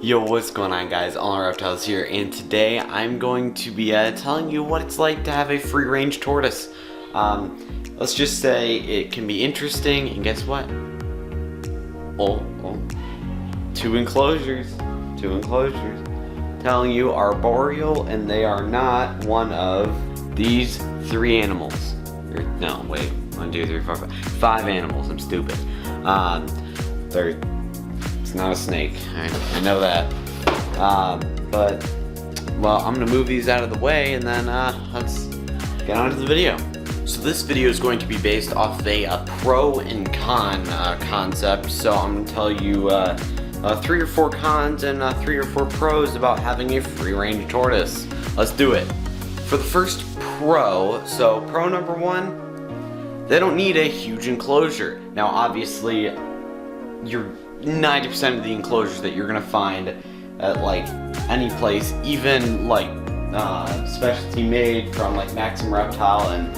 Yo, what's going on, guys? All Our Reptiles here, and today I'm going to be telling you what it's like to have a free-range tortoise. Let's just say it can be interesting, and guess what? Two enclosures. Telling you arboreal, and they are not one of these three animals. No, wait. 1, 2, 3, 4, 5 animals. I'm stupid. It's not a snake. I know that. But, well, I'm gonna move these out of the way, and then let's get on to the video. So this video is going to be based off of a pro and con concept. So I'm gonna tell you 3 or 4 cons and 3 or 4 pros about having a free-range tortoise. Let's do it. For the first pro, so pro number 1, they don't need a huge enclosure. Now, obviously, you're 90% of the enclosures that you're gonna find at like any place, even like specialty made from like Maxim Reptile and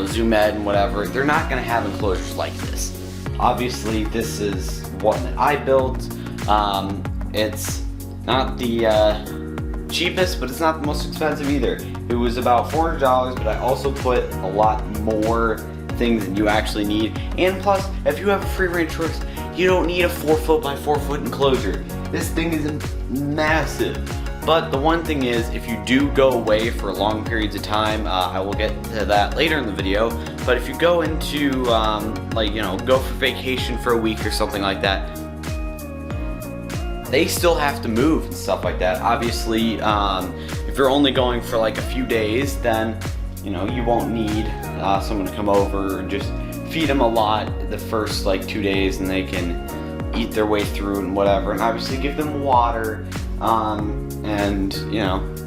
Zoo Med and whatever, they're not gonna have enclosures like this. Obviously, this is one that I built. It's not the cheapest, but it's not the most expensive either. It was about $400, but I also put a lot more things than you actually need. And plus, if you have a free-range tortoise, you don't need a 4 foot by 4 foot enclosure. This thing is massive. But the one thing is, if you do go away for long periods of time, I will get to that later in the video, but if you go into, go for vacation for a week or something like that, they still have to move and stuff like that. Obviously, if you're only going for like a few days, then, you won't need someone to come over and just feed them a lot the first like 2 days, and they can eat their way through and whatever, and obviously give them water. And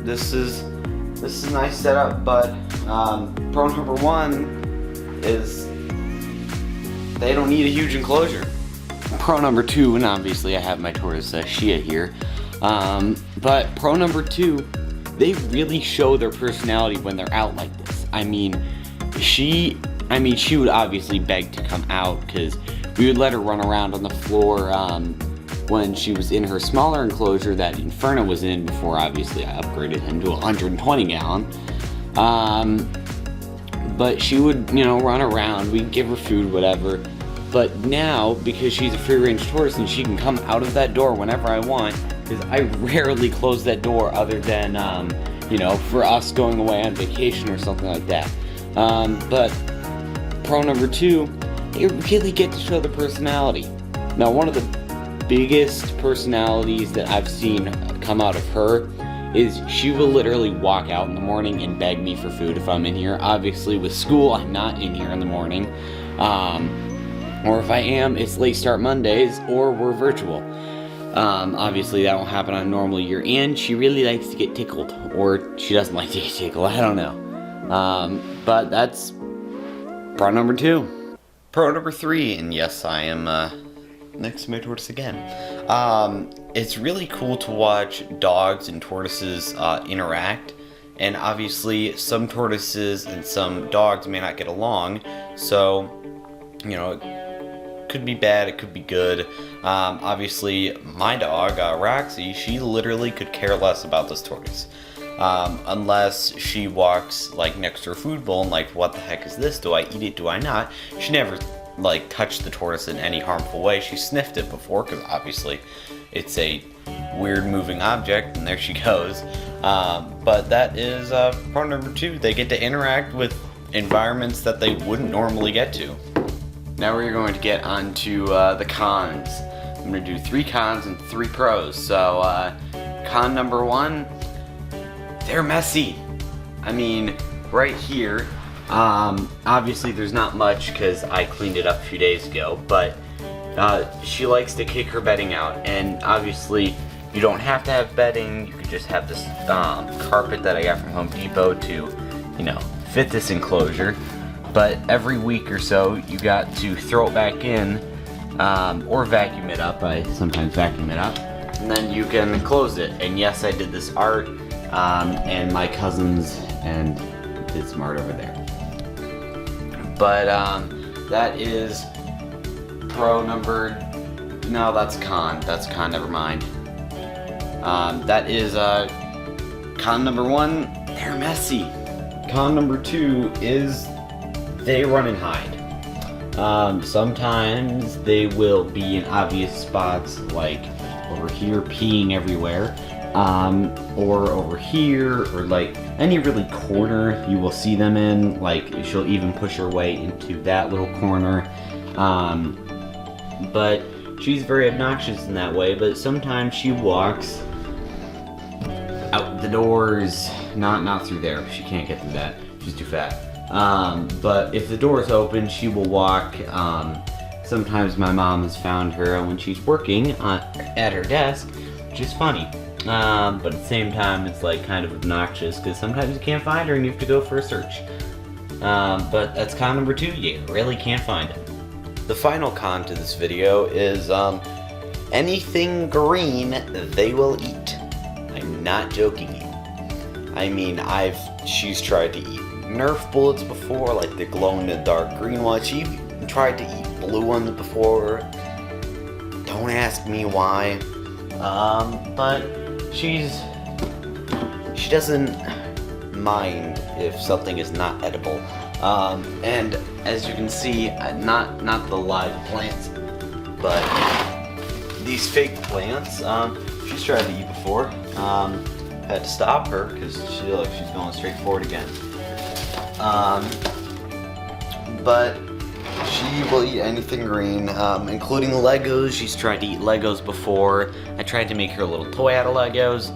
this is a nice setup, but pro number 1 is they don't need a huge enclosure. Pro number 2, and obviously I have my tortoise Shia here, but pro number 2, they really show their personality when they're out like this. She would obviously beg to come out because we would let her run around on the floor when she was in her smaller enclosure that Inferno was in before obviously I upgraded him to a 120 gallon. But she would, run around, we'd give her food, whatever. But now, because she's a free-range tortoise and she can come out of that door whenever I want, because I rarely close that door other than, for us going away on vacation or something like that. But pro number 2, they really get to show the personality. Now, one of the biggest personalities that I've seen come out of her is she will literally walk out in the morning and beg me for food if I'm in here. Obviously, with school, I'm not in here in the morning. Or if I am, it's late start Mondays, or we're virtual. Obviously, that won't happen on a normal year. And she really likes to get tickled, or she doesn't like to get tickled. I don't know. But that's pro number 2. Pro number 3, and yes, I am next to my tortoise again. It's really cool to watch dogs and tortoises interact, and obviously some tortoises and some dogs may not get along, so it could be bad, it could be good. Obviously my dog Roxy, she literally could care less about this tortoise, unless she walks like next to her food bowl and like, what the heck is this, do I eat it, do I not? She never like touched the tortoise in any harmful way. She sniffed it before because obviously it's a weird moving object, and there she goes. But that is pro number 2. They get to interact with environments that they wouldn't normally get to. Now we're going to get onto the cons. I'm going to do 3 cons and 3 pros. So con number 1, they're messy. Right here, obviously there's not much because I cleaned it up a few days ago, but she likes to kick her bedding out, and obviously you don't have to have bedding. You could just have this carpet that I got from Home Depot to fit this enclosure, but every week or so you got to throw it back in or vacuum it up. I sometimes vacuum it up, and then you can close it. And yes, I did this art, and my cousins and did some art over there. But that is pro number No, that's con. That's con, never mind. That is con number 1, they're messy. Con number 2 is they run and hide. Sometimes they will be in obvious spots, like over here peeing everywhere, or over here, or like any really corner you will see them in. Like she'll even push her way into that little corner. But she's very obnoxious in that way, but sometimes she walks out the doors, not through there. She can't get through that. She's too fat. But if the door is open, she will walk. Sometimes my mom has found her when she's working at her desk, which is funny. But at the same time, it's like kind of obnoxious because sometimes you can't find her and you have to go for a search. But that's con number 2, you really can't find it. The final con to this video is anything green they will eat. I'm not joking you. I mean, she's tried to eat Nerf bullets before, like the glow-in-the-dark green ones. She tried to eat blue ones before. Don't ask me why. But she doesn't mind if something is not edible. And as you can see, not the live plants, but these fake plants, she's tried to eat before. Had to stop her because she's going straight forward again. But she will eat anything green, including Legos. She's tried to eat Legos before. I tried to make her a little toy out of Legos.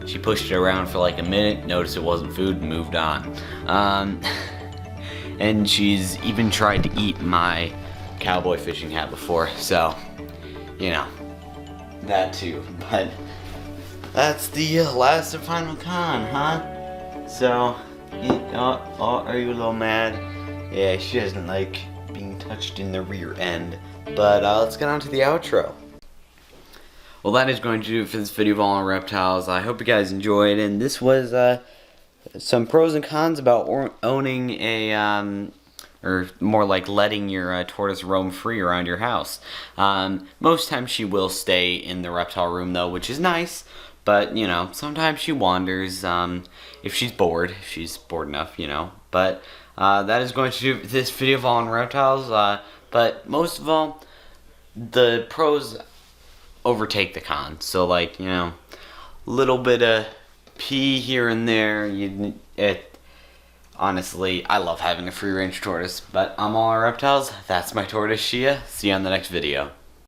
She pushed it around for like a minute, noticed it wasn't food, and moved on. And she's even tried to eat my cowboy fishing hat before, so, you know, that too. But that's the last and final con, huh? So, are you a little mad? Yeah, she doesn't like being touched in the rear end. But let's get on to the outro. Well, that is going to do it for this video of All on Reptiles. I hope you guys enjoyed, and this was some pros and cons about owning a, or more like letting your tortoise roam free around your house. Most times she will stay in the reptile room though, which is nice, but you know, sometimes she wanders if she's bored enough, you know. But that is going to do this video of All on Reptiles, but most of all, the pros overtake the cons. So like, you know, a little bit of pee here and there. Honestly, I love having a free-range tortoise, but I'm All on Reptiles. That's my tortoise, Shia. See you on the next video.